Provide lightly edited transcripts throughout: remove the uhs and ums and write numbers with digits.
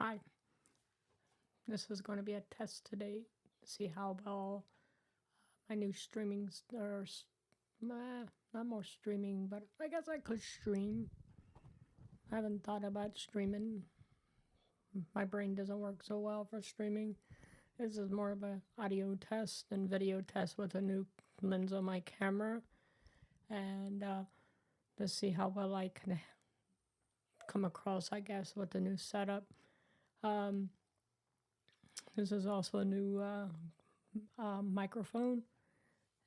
Hi, this is going to be a test today to see how well my new not more streaming, but I guess I could stream. I haven't thought about streaming. My brain doesn't work so well for streaming. This is more of a audio test and video test with a new lens on my camera, and to see how well I can come across, I guess, with the new setup. Um, this is also a new microphone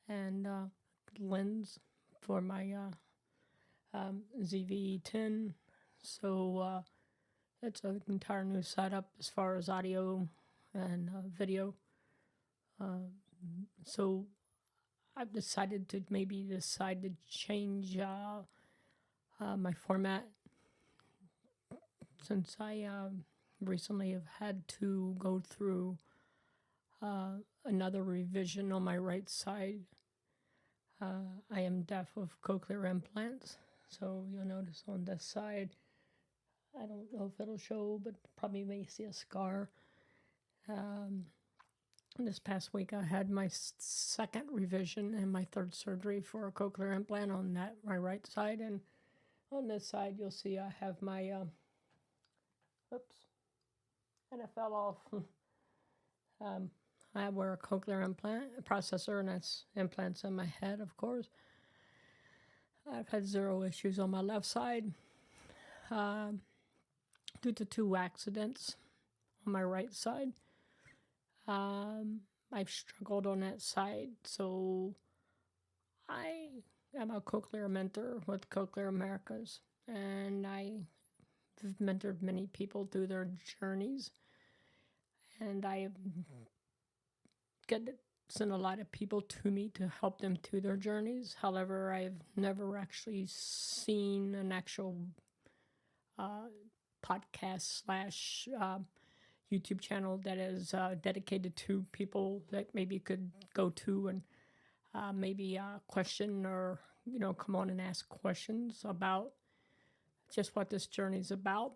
and lens for my ZV-10. So it's an entire new setup as far as audio and video. So I've decided to change my format since I recently have had to go through another revision on my right side. I am deaf with cochlear implants, so you'll notice on this side, I don't know if it'll show, but probably may see a scar. This past week I had my second revision and my third surgery for a cochlear implant on my right side, and on this side you'll see I have my oops, and it fell off. I wear a cochlear implant, a processor, and that's implants in my head, of course. I've had zero issues on my left side due to 2 accidents on my right side. I've struggled on that side, so I am a cochlear mentor with Cochlear Americas, and I've mentored many people through their journeys, and I sent a lot of people to me to help them through their journeys. However, I've never actually seen an actual podcast slash YouTube channel that is dedicated to people that maybe could go to and maybe question or come on and ask questions about just what this journey is about.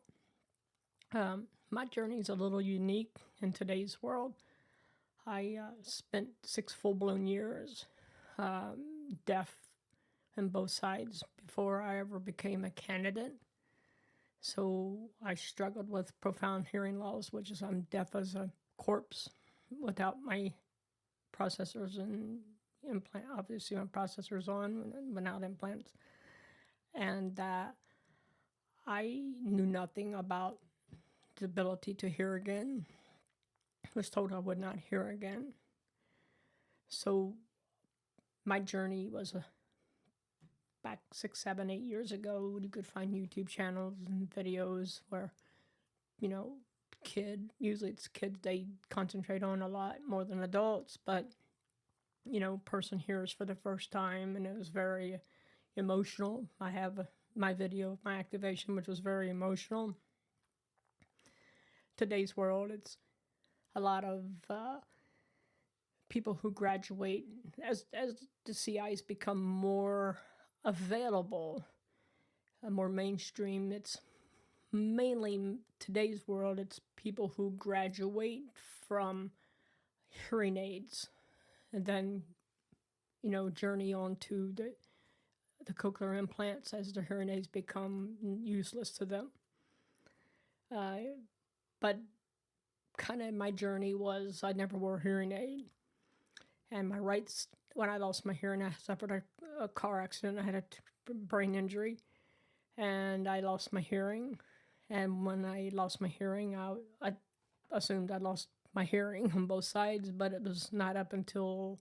My journey is a little unique in today's world. I spent 6 full-blown years deaf on both sides before I ever became a candidate. So I struggled with profound hearing loss, which is I'm deaf as a corpse without my processors and implant. Obviously, my processors on, without implants. And I knew nothing about the ability to hear again. Was told I would not hear again. So my journey was back 6, 7, 8 years ago. You could find YouTube channels and videos where, usually it's kids they concentrate on a lot more than adults, but, person hears for the first time, and it was very emotional. I have my video of my activation, which was very emotional. Today's world, it's a lot of people who graduate as the CIs become more available, more mainstream. It's mainly today's world. It's people who graduate from hearing aids and then journey on to the cochlear implants as the hearing aids become useless to them. But kind of my journey was I never wore a hearing aid. And when I lost my hearing, I suffered a car accident. I had a brain injury, and I lost my hearing. And when I lost my hearing, I assumed I lost my hearing on both sides, but it was not up until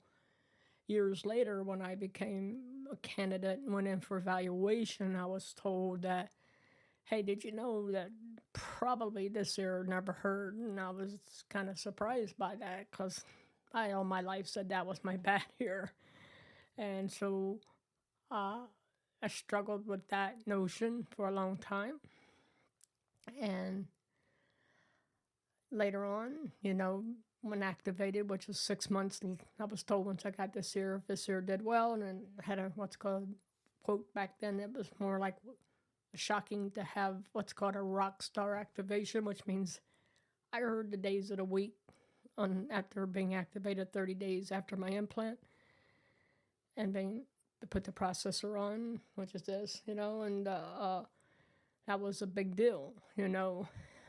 years later when I became a candidate and went in for evaluation, I was told that, hey, did you know that probably this ear never heard? And I was kind of surprised by that because I all my life said that was my bad ear. And so I struggled with that notion for a long time. And later on, when activated, which was 6 months, I was told once I got this ear, if this ear did well, and then had a what's called, quote, back then it was more like shocking to have what's called a rock star activation, which means I heard the days of the week on after being activated 30 days after my implant and being to put the processor on, which is this, and that was a big deal,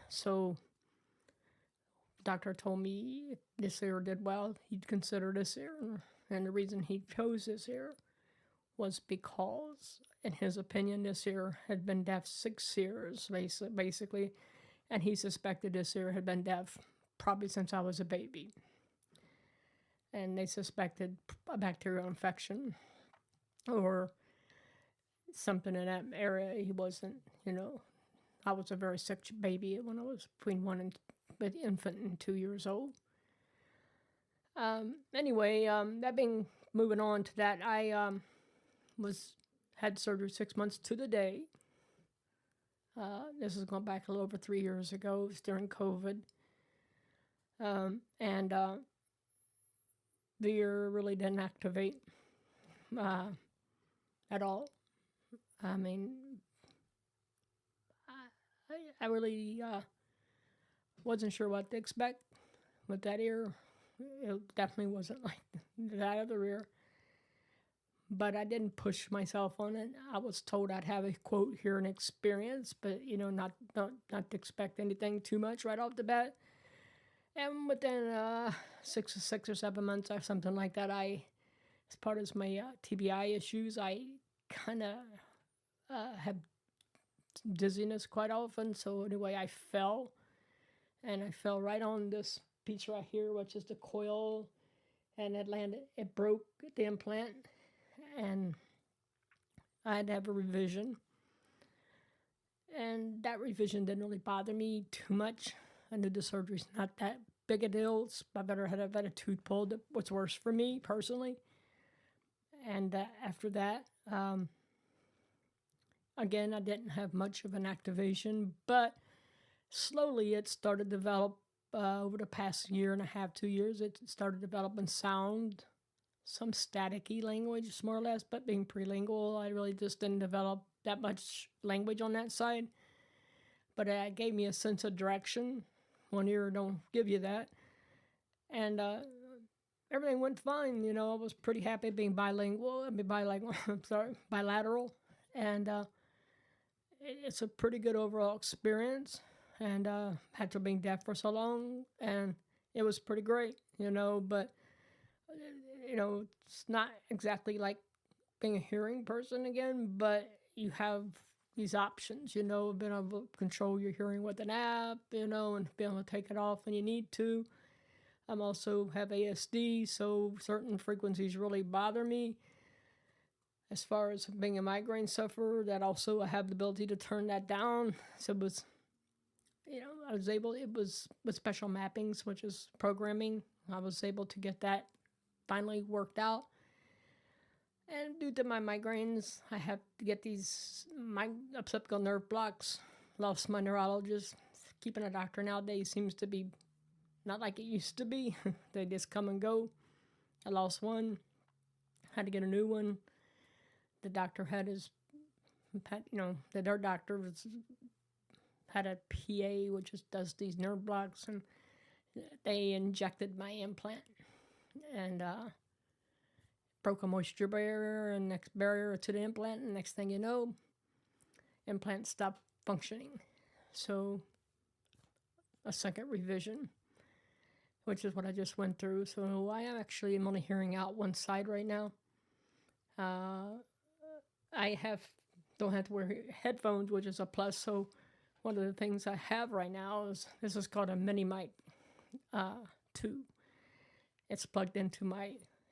So doctor told me if this ear did well, he'd consider this ear. And the reason he chose this ear was because, in his opinion, this ear had been deaf 6 years, basically, and he suspected this ear had been deaf probably since I was a baby. And they suspected a bacterial infection or something in that area. He wasn't, I was a very sick baby when I was between infant and 2 years old. Anyway, that being moving on to that, I had surgery 6 months to the day. This is going back a little over 3 years ago. It was during COVID. And the ear really didn't activate at all. I mean, I really wasn't sure what to expect with that ear. It definitely wasn't like that other ear. But I didn't push myself on it. I was told I'd have a quote hearing experience, but not to expect anything too much right off the bat. And within 6 or 7 months or something like that, as part of my TBI issues, I kind of have dizziness quite often. So anyway, I fell, and I fell right on this piece right here, which is the coil, and it broke the implant, and I had to have a revision. And that revision didn't really bother me too much. I knew the surgery's not that big a deal. I better have had a tooth pulled. What's worse for me personally. And after that, again, I didn't have much of an activation, but slowly it started to develop over the past year and a half, 2 years. It started developing sound, some staticky language, more or less, but being prelingual, I really just didn't develop that much language on that side. But it gave me a sense of direction. One ear don't give you that. And everything went fine. I was pretty happy being bilateral. And it's a pretty good overall experience. And after being deaf for so long, and it was pretty great, but, it's not exactly like being a hearing person again, but you have these options, being able to control your hearing with an app, and being able to take it off when you need to. I'm also have ASD, so certain frequencies really bother me. As far as being a migraine sufferer, that also I have the ability to turn that down. So it was, it was with special mappings, which is programming. I was able to get that finally worked out. And due to my migraines, I have to get my occipital nerve blocks. Lost my neurologist. Keeping a doctor nowadays seems to be not like it used to be. They just come and go. I lost one. Had to get a new one. The doctor had their doctor had a PA, which does these nerve blocks, and they injected my implant. And broke a moisture barrier and next barrier to the implant, and next thing you know, implant stopped functioning. So a second revision, which is what I just went through. So I am only hearing out one side right now. I don't have to wear headphones, which is a plus. So one of the things I have right now is this is called a mini mic 2. It's plugged into my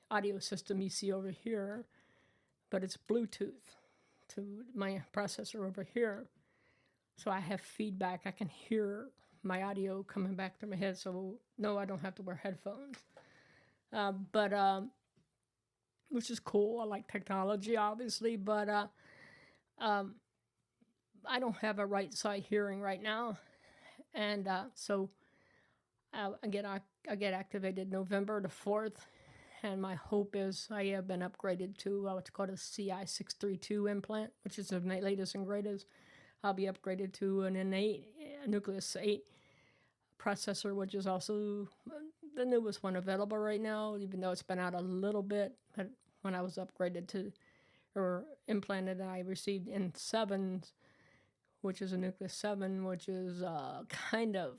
audio system you see over here, but it's Bluetooth to my processor over here. So I have feedback. I can hear my audio coming back through my head. So no, I don't have to wear headphones. But which is cool. I like technology, obviously, but I don't have a right side hearing right now. And so I get activated November the 4th. And my hope is I have been upgraded to what's called a CI632 implant, which is the latest and greatest. I'll be upgraded to an N8, a Nucleus 8 processor, which is also the newest one available right now, even though it's been out a little bit. But when I was upgraded to or implanted, I received N7s, which is a Nucleus 7, which is kind of,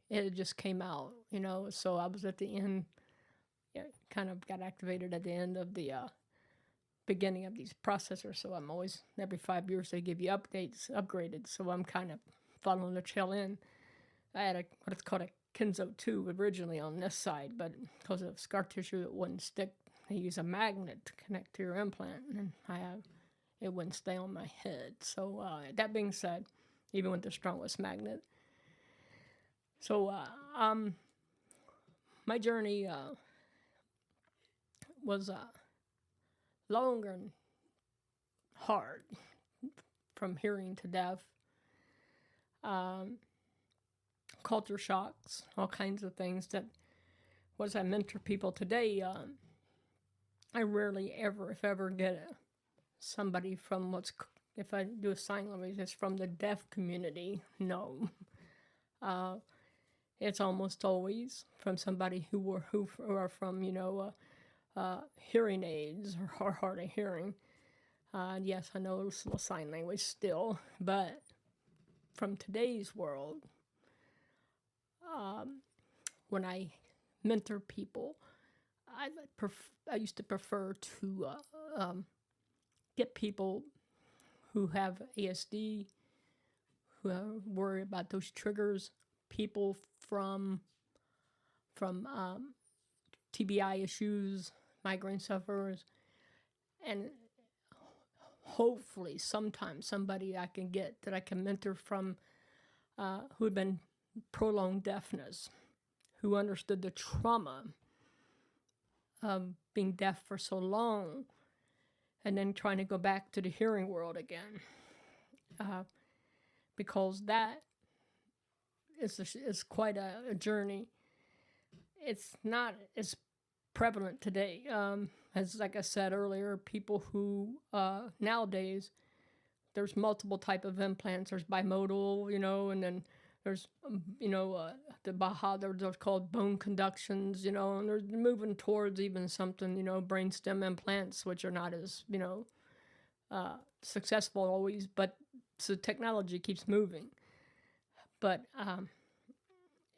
it just came out, so I was at the end, kind of got activated at the end of the beginning of these processors, so I'm always, every 5 years they give you upgraded, so I'm kind of following the trail end. I had what's called a Kenzo 2 originally on this side, but because of scar tissue, it wouldn't stick. They use a magnet to connect to your implant, and it wouldn't stay on my head. So that being said, even with the strongest magnet. So my journey was long and hard, from hearing to deaf, culture shocks, all kinds of things that, as I mentor people today, I rarely ever, if ever, get somebody from if I do a sign language, it's from the deaf community. No. It's almost always from somebody who are from, hearing aids or hard of hearing. Yes, I know it's a little sign language still, but from today's world, when I mentor people, I used to prefer to get people who have ASD, who worry about those triggers, people from TBI issues, migraine sufferers, and hopefully sometimes somebody I can get that I can mentor from who had been prolonged deafness, who understood the trauma of being deaf for so long and then trying to go back to the hearing world again. Because that is quite a journey. It's not as prevalent today. As like I said earlier, people who nowadays, there's multiple type of implants. There's bimodal, and then there's, the Baja, they're called bone conductions, and they're moving towards even something, brainstem implants, which are not as, successful always, but so technology keeps moving. But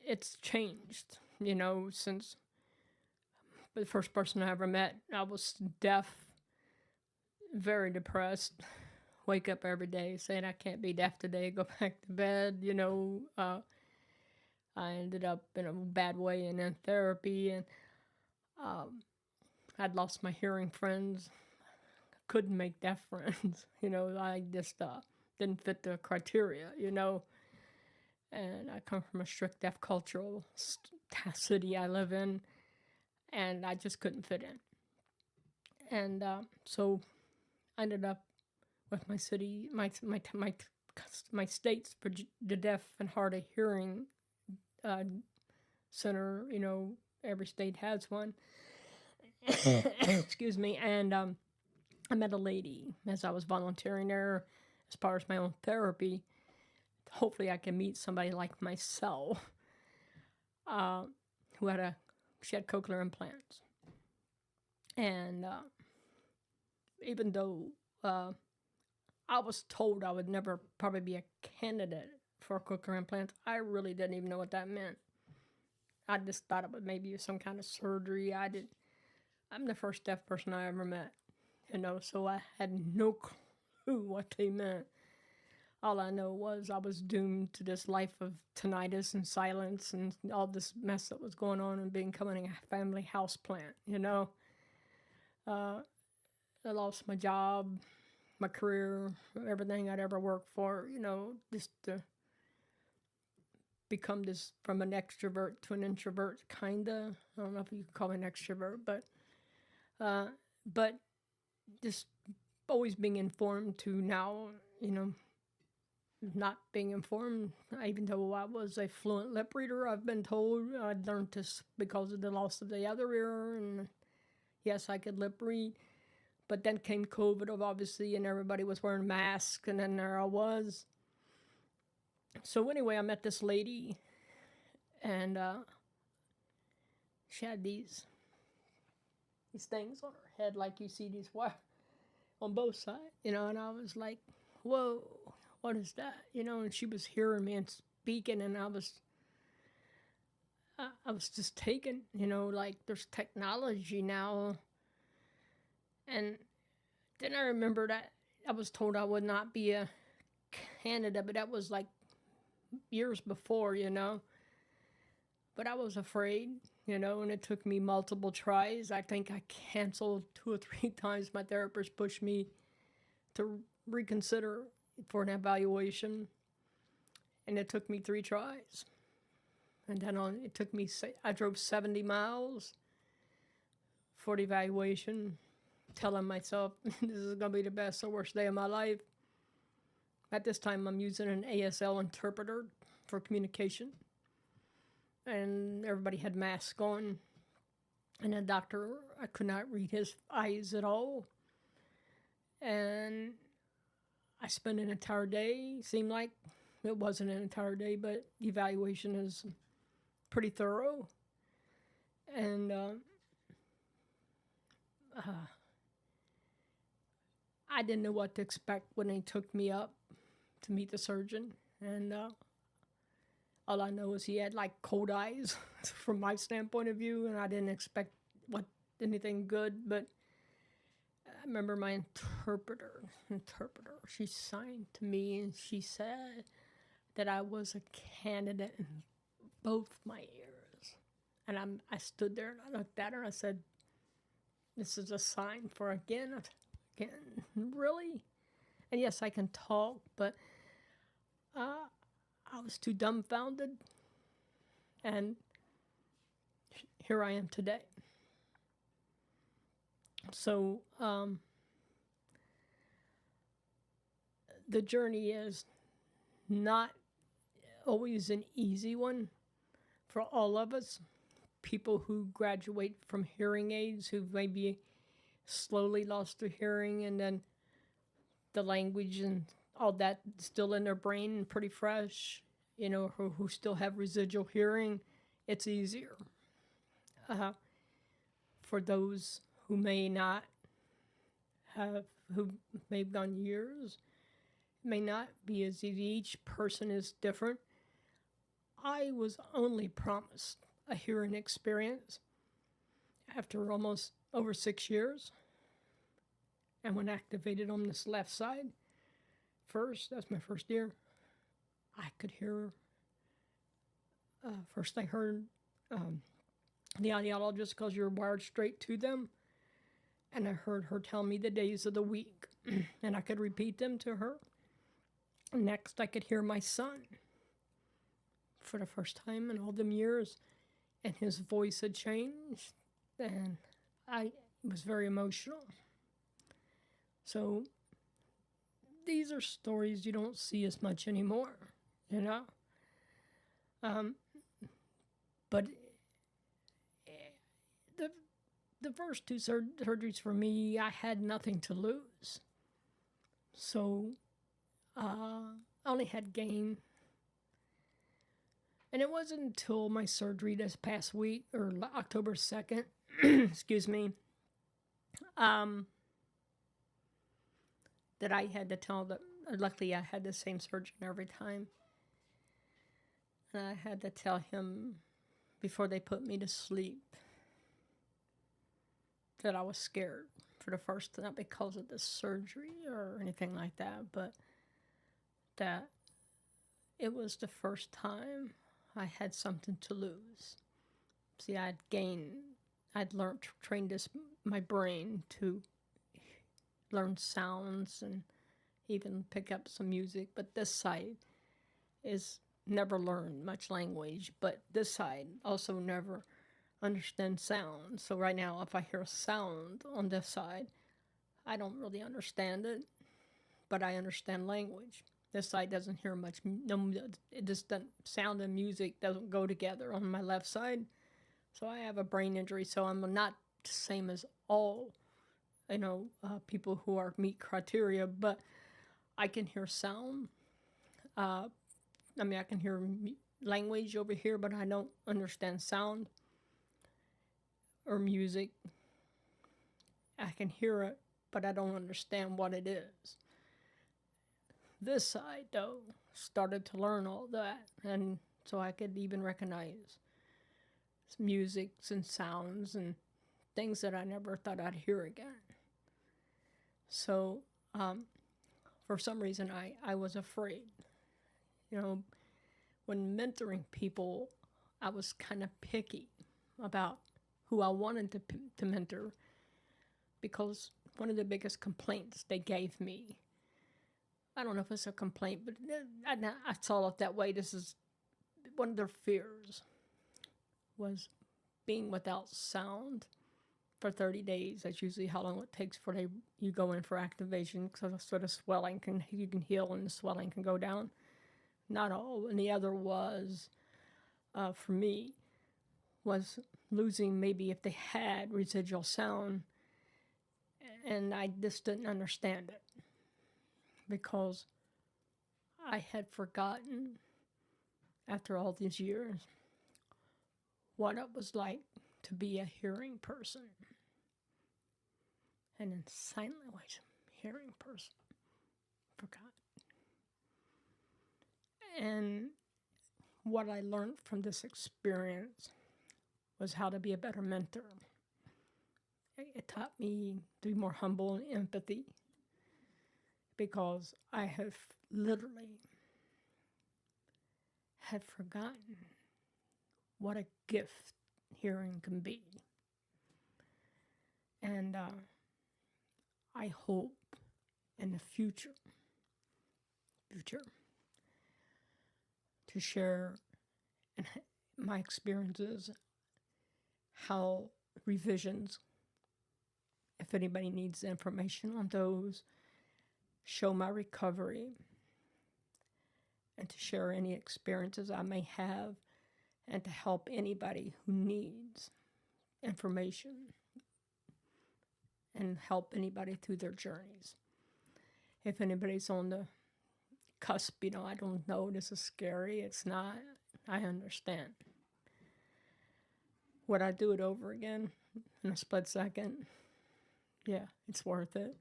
it's changed, since the first person I ever met, I was deaf, very depressed, wake up every day saying I can't be deaf today, go back to bed, I ended up in a bad way and in therapy, and I'd lost my hearing friends, couldn't make deaf friends, I just didn't fit the criteria, and I come from a strict deaf cultural city I live in, and I just couldn't fit in. And so I ended up with my city, my states for the deaf and hard of hearing center. Every state has one. Excuse me. And I met a lady as I was volunteering there as far as my own therapy. Hopefully I can meet somebody like myself who she had cochlear implants. And even though I was told I would never probably be a candidate for cochlear implants, I really didn't even know what that meant. I just thought it was maybe some kind of surgery. I'm the first deaf person I ever met, so I had no clue what they meant. All I know was I was doomed to this life of tinnitus and silence and all this mess that was going on and becoming a family houseplant, I lost my job, my career, everything I'd ever worked for, just to become this, from an extrovert to an introvert, kinda. I don't know if you could call me an extrovert, but just always being informed to now, not being informed, even though I was a fluent lip reader, I've been told. I learned this because of the loss of the other ear, and yes, I could lip read, but then came COVID, obviously, and everybody was wearing masks, and then there I was. So anyway, I met this lady, and she had these things on her head, like you see these wire on both sides, and I was like, whoa, what is that? And she was hearing me and speaking, and I was just taken, like there's technology now. And then I remember that I was told I would not be a candidate, but that was like years before, But I was afraid, and it took me multiple tries. I think I canceled 2 or 3 times. My therapist pushed me to reconsider for an evaluation, and it took me 3 tries. And then it took me, I drove 70 miles for the evaluation, telling myself this is going to be the best or worst day of my life. At this time, I'm using an ASL interpreter for communication. And everybody had masks on. And the doctor, I could not read his eyes at all. And I spent an entire day, seemed like it wasn't an entire day, but the evaluation is pretty thorough. And I didn't know what to expect when they took me up to meet the surgeon. And all I know is he had like cold eyes from my standpoint of view, and I didn't expect anything good. But I remember my interpreter, she signed to me and she said that I was a candidate in both my ears. And I stood there and I looked at her and I said, this is a sign for again, really? And yes, I can talk, but I was too dumbfounded. And here I am today. So the journey is not always an easy one for all of us. People who graduate from hearing aids, who maybe slowly lost their hearing, and then the language and all that still in their brain and pretty fresh, who still have residual hearing, it's easier. For those who may not have, who may have gone years, it may not be as easy. Each person is different. I was only promised a hearing experience after almost over 6 years. And when activated on this left side, that's my first year, I could hear, first I heard the audiologist, because you're wired straight to them, and I heard her tell me the days of the week, and I could repeat them to her. Next, I could hear my son for the first time in all them years, and his voice had changed, and I was very emotional. So these are stories you don't see as much anymore, But the first 2 surgeries for me, I had nothing to lose. So I only had gain. And it wasn't until my surgery this past week, or October 2nd, excuse me, that I had to tell them. Luckily I had the same surgeon every time. And I had to tell him before they put me to sleep that I was scared for the first, not because of the surgery or anything like that, but that it was the first time I had something to lose. See, I'd learned, trained my brain to learn sounds and even pick up some music, but this side is never learned much language, but this side also never understand sound. So right now, if I hear a sound on this side, I don't really understand it, but I understand language. This side doesn't hear much. No, it just doesn't, sound and music doesn't go together on my left side. So I have a brain injury, so I'm not the same as all, people who are meet criteria, but I can hear sound. I can hear language over here, but I don't understand sound or music. I can hear it, but I don't understand what it is. This side, though, started to learn all that, and so I could even recognize musics and sounds and things that I never thought I'd hear again. So, for some reason, I was afraid. You know, when mentoring people, I was kind of picky about who I wanted to mentor, because one of the biggest complaints they gave me, I don't know if it's a complaint, but I saw it that way. This is one of their fears, was being without sound for 30 days. That's usually how long it takes for you go in for activation, so the swelling you can heal and the swelling can go down. Not all. And the other was, for me, was losing maybe if they had residual sound, and I just didn't understand it because I had forgotten after all these years what it was like to be a hearing person, and in sign language, hearing person. Forgot. And what I learned from this experience was how to be a better mentor. It taught me to be more humble and empathy, because I have literally had forgotten what a gift hearing can be. And I hope in the future to share my experiences, how revisions, if anybody needs information on those, show my recovery, and to share any experiences I may have, and to help anybody who needs information and help anybody through their journeys. If anybody's on the cusp, I don't know, this is scary, it's not, I understand. Would I do it over again in a split second? Yeah, it's worth it.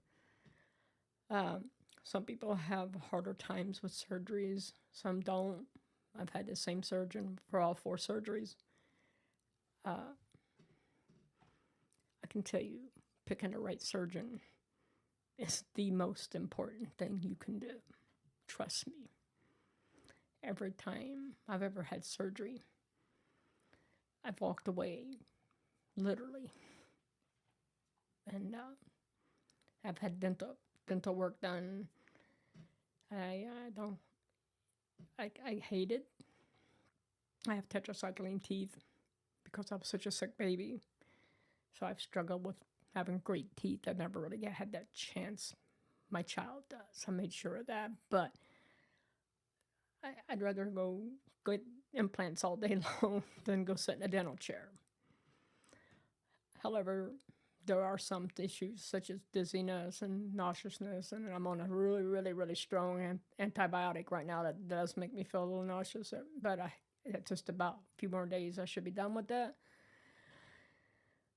Some people have harder times with surgeries, some don't. I've had the same surgeon for all 4 surgeries. I can tell you, picking the right surgeon is the most important thing you can do. Trust me. Every time I've ever had surgery, I've walked away, literally. And I've had dental work done. I hate it. I have tetracycline teeth because I was such a sick baby. So I've struggled with having great teeth. I've never really had that chance. My child does. I made sure of that. But I'd rather go get implants all day long than go sit in a dental chair. However, there are some issues such as dizziness and nauseousness, and I'm on a really, really, really strong antibiotic right now that does make me feel a little nauseous, but it's just about a few more days I should be done with that.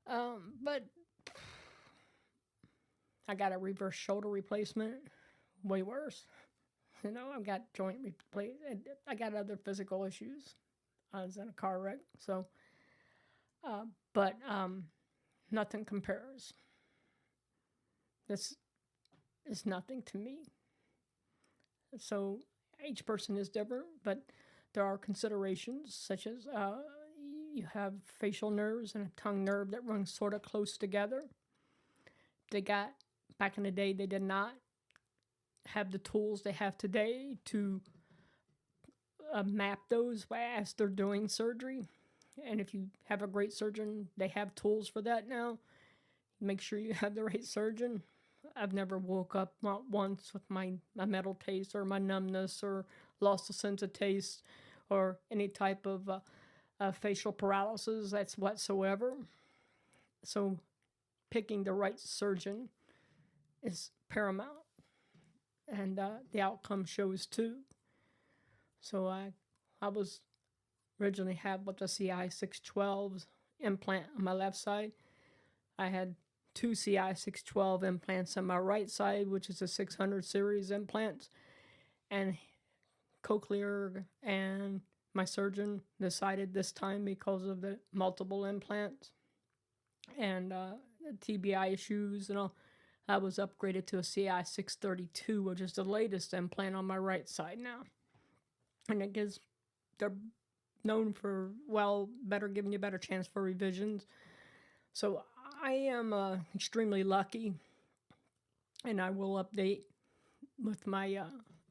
But I got a reverse shoulder replacement, way worse. I've got joint replacement. I got other physical issues. I was in a car wreck, so, but nothing compares. This is nothing to me. So each person is different, but there are considerations such as you have facial nerves and a tongue nerve that run sort of close together. Back in the day, they did not have the tools they have today to map those as they're doing surgery. And if you have a great surgeon, they have tools for that now. Make sure you have the right surgeon. I've never woke up not once with my metal taste or my numbness or lost a sense of taste or any type of facial paralysis, that's whatsoever. So picking the right surgeon is paramount. And the outcome shows too. So I was originally had with the CI612 implant on my left side. I had two CI612 implants on my right side, which is a 600 series implant. And Cochlear and my surgeon decided this time, because of the multiple implants and the TBI issues and all, I was upgraded to a CI632, which is the latest implant on my right side now. And it gives, they're known for, well, better, giving you a better chance for revisions. So I am extremely lucky, and I will update with my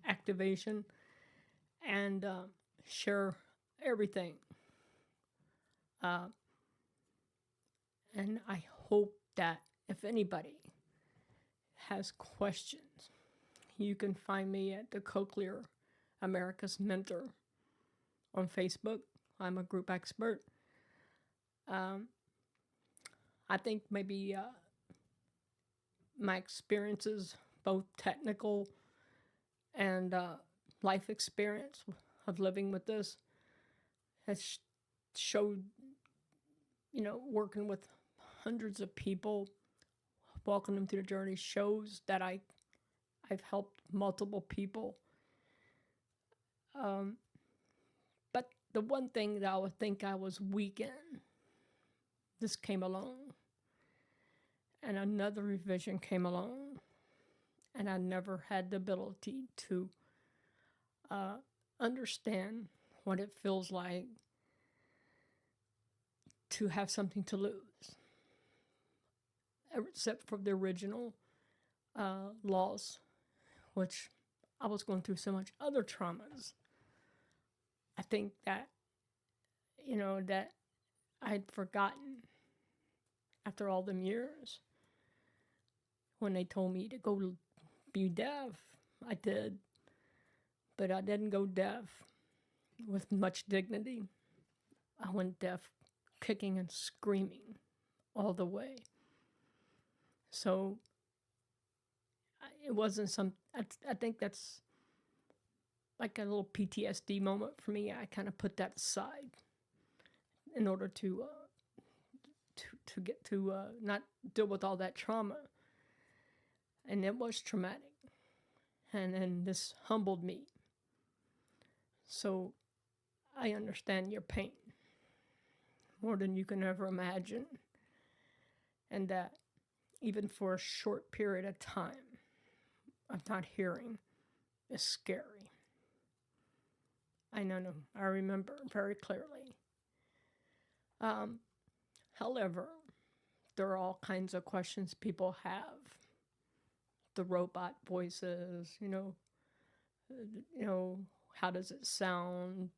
activation and share everything. And I hope that if anybody has questions, you can find me at the Cochlear Americas Mentor on Facebook. I'm a group expert. I think maybe my experiences, both technical and life experience of living with this, has showed, working with hundreds of people, walking them through the journey, shows that I've helped multiple people. But the one thing that I would think I was weak in, this came along, and another revision came along, and I never had the ability to understand what it feels like to have something to lose, except for the original loss, which I was going through so much other traumas. I think that, that I'd forgotten after all them years. When they told me to go be deaf, I did. But I didn't go deaf with much dignity. I went deaf kicking and screaming all the way. So it wasn't I think that's like a little PTSD moment for me. I kind of put that aside in order to get to not deal with all that trauma. And it was traumatic. And then this humbled me. So I understand your pain more than you can ever imagine. And that even for a short period of time of not hearing is scary. I know, I remember very clearly. However, there are all kinds of questions people have. The robot voices, how does it sound?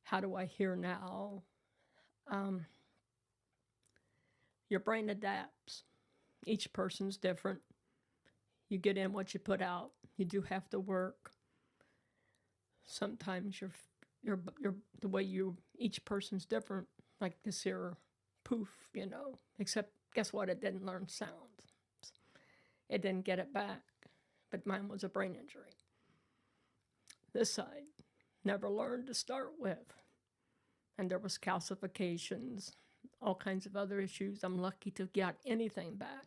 How do I hear now? Your brain adapts. Each person's different. You get in what you put out. You do have to work. Sometimes you're the way each person's different. Like this here poof, except guess what? It didn't learn sound. It didn't get it back. But mine was a brain injury. This side never learned to start with. And there was calcifications, all kinds of other issues. I'm lucky to get anything back.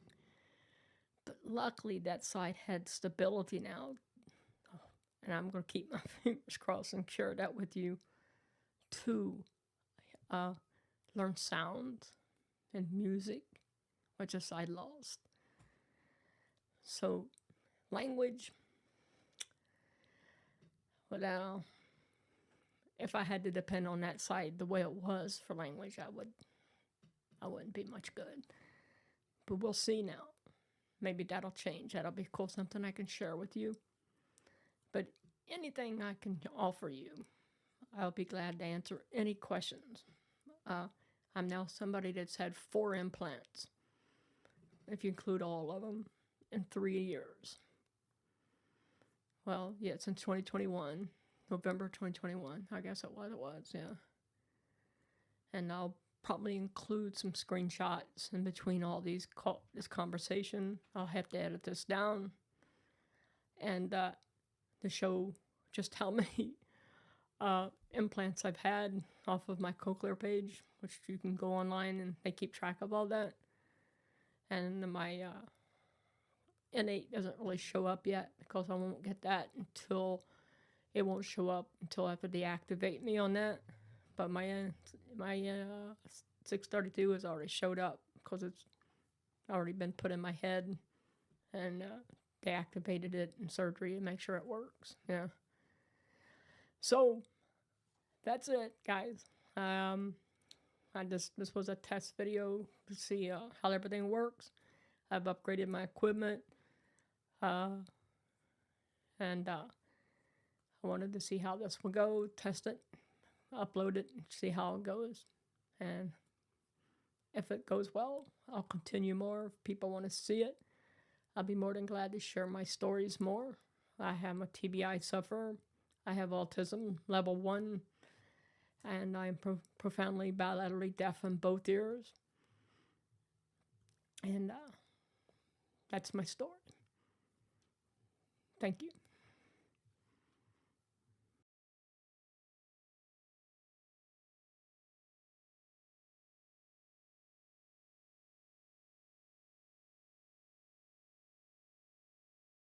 But luckily that side had stability now. And I'm going to keep my fingers crossed and share that with you, to learn sound and music, which is I lost. So language, well, if I had to depend on that side the way it was for language, I wouldn't be much good. But we'll see now. Maybe that'll change. That'll be cool, something I can share with you. But anything I can offer you, I'll be glad to answer any questions. I'm now somebody that's had 4 implants, if you include all of them, in 3 years. Well, yeah, since 2021, November 2021, I guess it was, yeah. And I'll probably include some screenshots in between all this conversation. I'll have to edit this down and to show just how many implants I've had off of my Cochlear page, which you can go online and they keep track of all that. And my innate doesn't really show up yet because I won't get that until it won't show up until after they activate me on that. But my 632 has already showed up because it's already been put in my head, and they activated it in surgery to make sure it works. Yeah. So that's it, guys. This was a test video to see how everything works. I've upgraded my equipment, and I wanted to see how this will go. Test it, upload it, see how it goes, and if it goes well, I'll continue more. If people want to see it, I'll be more than glad to share my stories more. I am a TBI sufferer. I have autism level 1, and I am profoundly bilaterally deaf in both ears. And that's my story. Thank you.